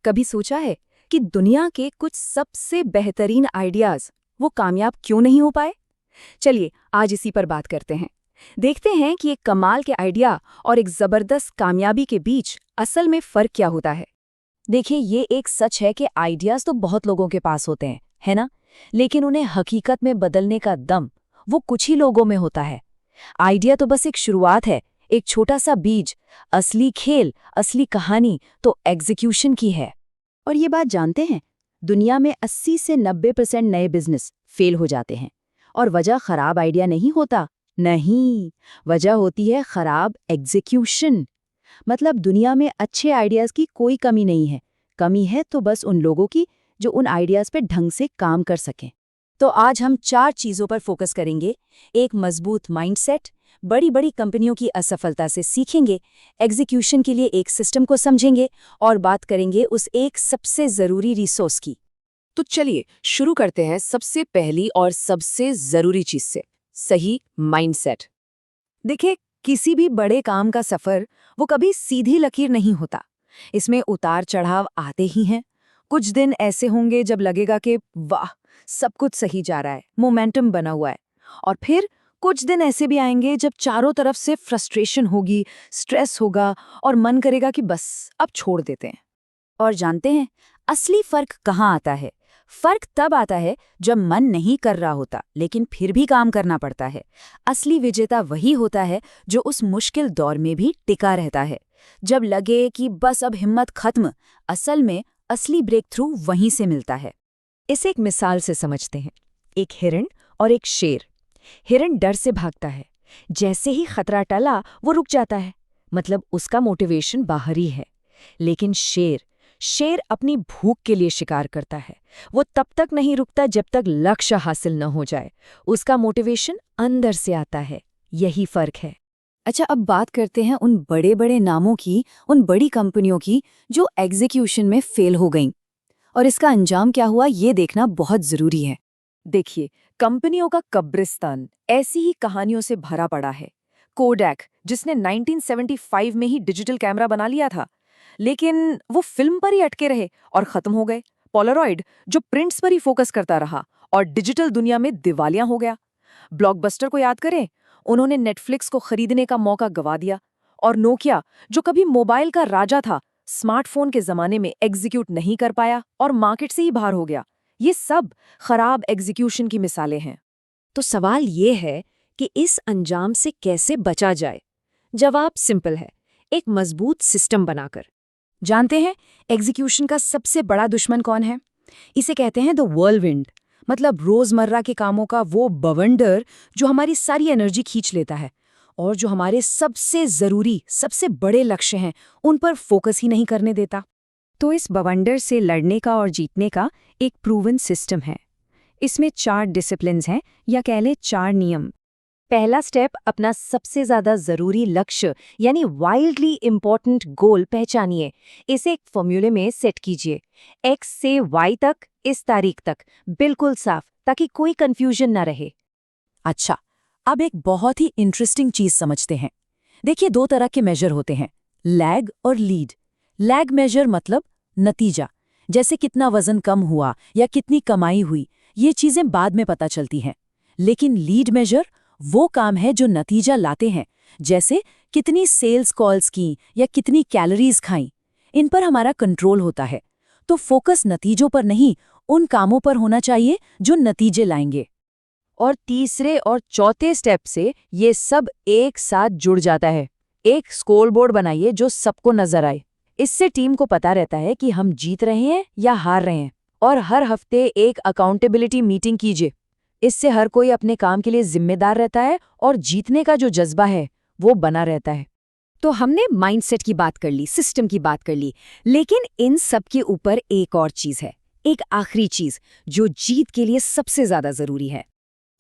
कभी सोचा है कि दुनिया के कुछ सबसे बेहतरीन आइडियाज वो कामयाब क्यों नहीं हो पाए? चलिए आज इसी पर बात करते हैं। देखते हैं कि एक कमाल के आइडिया और एक जबरदस्त कामयाबी के बीच असल में फर्क क्या होता है। देखिए, ये एक सच है कि आइडियाज तो बहुत लोगों के पास होते हैं, है ना? लेकिन उन्हें हकीकत में बदलने का दम वो कुछ ही लोगों में होता है। आइडिया तो बस एक शुरुआत है, एक छोटा सा बीज। असली खेल, असली कहानी तो एग्जीक्यूशन की है। और ये बात जानते हैं, दुनिया में 80 से 90% नए बिजनेस फेल हो जाते हैं। और वजह खराब आइडिया नहीं होता, नहीं, वजह होती है खराब एग्जीक्यूशन। मतलब दुनिया में अच्छे आइडियाज की कोई कमी नहीं है, कमी है तो बस उन लोगों की जो उन आइडियाज पे ढंग से काम कर सकें। तो आज हम 4 चीजों पर फोकस करेंगे। एक मजबूत माइंडसेट, बड़ी बड़ी कंपनियों की असफलता से सीखेंगे, एग्जीक्यूशन के लिए एक सिस्टम को समझेंगे और बात करेंगे उस एक सबसे जरूरी रिसोर्स की। तो चलिए शुरू करते हैं सबसे पहली और सबसे जरूरी चीज से, सही माइंडसेट। देखिए, किसी भी बड़े काम का सफर वो कभी सीधी लकीर नहीं होता। इसमें उतार चढ़ाव आते ही हैं। कुछ दिन ऐसे होंगे जब लगेगा कि वाह, सब कुछ सही जा रहा है, मोमेंटम बना हुआ है। और फिर कुछ दिन ऐसे भी आएंगे जब चारों तरफ से फ्रस्ट्रेशन होगी, स्ट्रेस होगा और मन करेगा कि बस अब छोड़ देते हैं। और जानते हैं असली फर्क कहाँ आता है? फर्क तब आता है जब मन नहीं कर रहा होता लेकिन फिर भी काम करना पड़ता है। असली विजेता वही होता है जो उस मुश्किल दौर में भी टिका रहता है। जब लगे कि बस अब हिम्मत खत्म, असल में असली ब्रेक थ्रू वहीं से मिलता है। इसे एक मिसाल से समझते हैं। एक हिरण और एक शेर। हिरण डर से भागता है, जैसे ही खतरा टला वो रुक जाता है, मतलब उसका मोटिवेशन बाहरी है। लेकिन शेर अपनी भूख के लिए शिकार करता है। वो तब तक नहीं रुकता जब तक लक्ष्य हासिल न हो जाए। उसका मोटिवेशन अंदर से आता है। यही फर्क है। अच्छा, अब बात करते हैं उन बड़े बड़े नामों की, उन बड़ी कंपनियों की जो एग्जीक्यूशन में फेल हो गईं। और इसका अंजाम क्या हुआ ये देखना बहुत जरूरी है। देखिए, कंपनियों का कब्रिस्तान ऐसी ही कहानियों से भरा पड़ा है। कोडैक, जिसने 1975 में ही डिजिटल कैमरा बना लिया था, लेकिन वो फिल्म पर ही अटके रहे और खत्म हो गए। पोलारॉइड, जो प्रिंट्स पर ही फोकस करता रहा और डिजिटल दुनिया में दिवालिया हो गया। ब्लॉकबस्टर को याद करें, उन्होंने नेटफ्लिक्स को खरीदने का मौका गवा दिया। और नोकिया, जो कभी मोबाइल का राजा था, स्मार्टफोन के जमाने में एग्जीक्यूट नहीं कर पाया और मार्केट से ही बाहर हो गया। ये सब खराब एग्जीक्यूशन की मिसालें हैं। तो सवाल ये है कि इस अंजाम से कैसे बचा जाए? जवाब सिंपल है, एक मजबूत सिस्टम बनाकर। जानते हैं एग्जीक्यूशन का सबसे बड़ा दुश्मन कौन है? इसे कहते हैं द व्हर्लविंड, मतलब रोजमर्रा के कामों का वो बवंडर जो हमारी सारी एनर्जी खींच लेता है और जो हमारे सबसे जरूरी, सबसे बड़े लक्ष्य हैं उन पर फोकस ही नहीं करने देता। तो इस बवंडर से लड़ने का और जीतने का एक प्रूवन सिस्टम है। इसमें 4 डिसिप्लिन्स हैं, या कह लें 4 नियम। पहला स्टेप, अपना सबसे ज्यादा जरूरी लक्ष्य यानी वाइल्डली इंपॉर्टेंट गोल पहचानिए। इसे एक फॉर्मूले में सेट कीजिए, X से Y तक, इस तारीख तक, बिल्कुल साफ, ताकि कोई कंफ्यूजन ना रहे। अच्छा, अब एक बहुत ही इंटरेस्टिंग चीज समझते हैं। देखिए, 2 तरह के मेजर होते हैं, लैग और लीड। लैग मेजर मतलब नतीजा, जैसे कितना वजन कम हुआ या कितनी कमाई हुई, ये चीजें बाद में पता चलती हैं। लेकिन लीड मेजर वो काम है जो नतीजा लाते हैं, जैसे कितनी सेल्स कॉल्स की या कितनी कैलोरीज खाई। इन पर हमारा कंट्रोल होता है। तो फोकस नतीजों पर नहीं, उन कामों पर होना चाहिए जो नतीजे लाएंगे। और तीसरे और चौथे स्टेप से ये सब एक साथ जुड़ जाता है। एक स्कोरबोर्ड बनाइए जो सबको नजर आए। इससे टीम को पता रहता है कि हम जीत रहे हैं या हार रहे हैं। और हर हफ्ते एक अकाउंटेबिलिटी मीटिंग कीजिए। इससे हर कोई अपने काम के लिए जिम्मेदार रहता है और जीतने का जो जज्बा है वो बना रहता है। तो हमने माइंडसेट की बात कर ली, सिस्टम की बात कर ली, लेकिन इन सब के ऊपर एक और चीज है, एक आखिरी चीज जो जीत के लिए सबसे ज्यादा जरूरी है।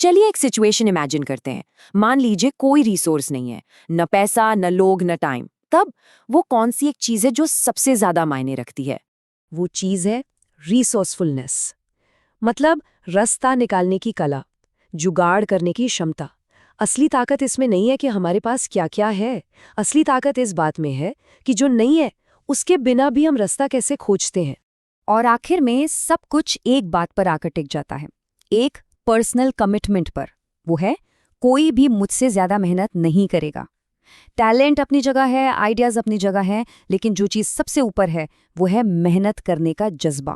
चलिए एक सिचुएशन इमेजिन करते हैं। मान लीजिए कोई रिसोर्स नहीं है, न पैसा, न लोग, न टाइम। तब वो कौन सी एक चीज है जो सबसे ज्यादा मायने रखती है? वो चीज है रिसोर्सफुलनेस, मतलब रास्ता निकालने की कला, जुगाड़ करने की क्षमता। असली ताकत इसमें नहीं है कि हमारे पास क्या क्या है। असली ताकत इस बात में है कि जो नहीं है उसके बिना भी हम रास्ता कैसे खोजते हैं। और आखिर में सब कुछ एक बात पर आकर टिक जाता है, एक पर्सनल कमिटमेंट पर। वो है, कोई भी मुझसे ज्यादा मेहनत नहीं करेगा। टैलेंट अपनी जगह है, आइडियाज अपनी जगह है, लेकिन जो चीज सबसे ऊपर है वो है मेहनत करने का जज्बा।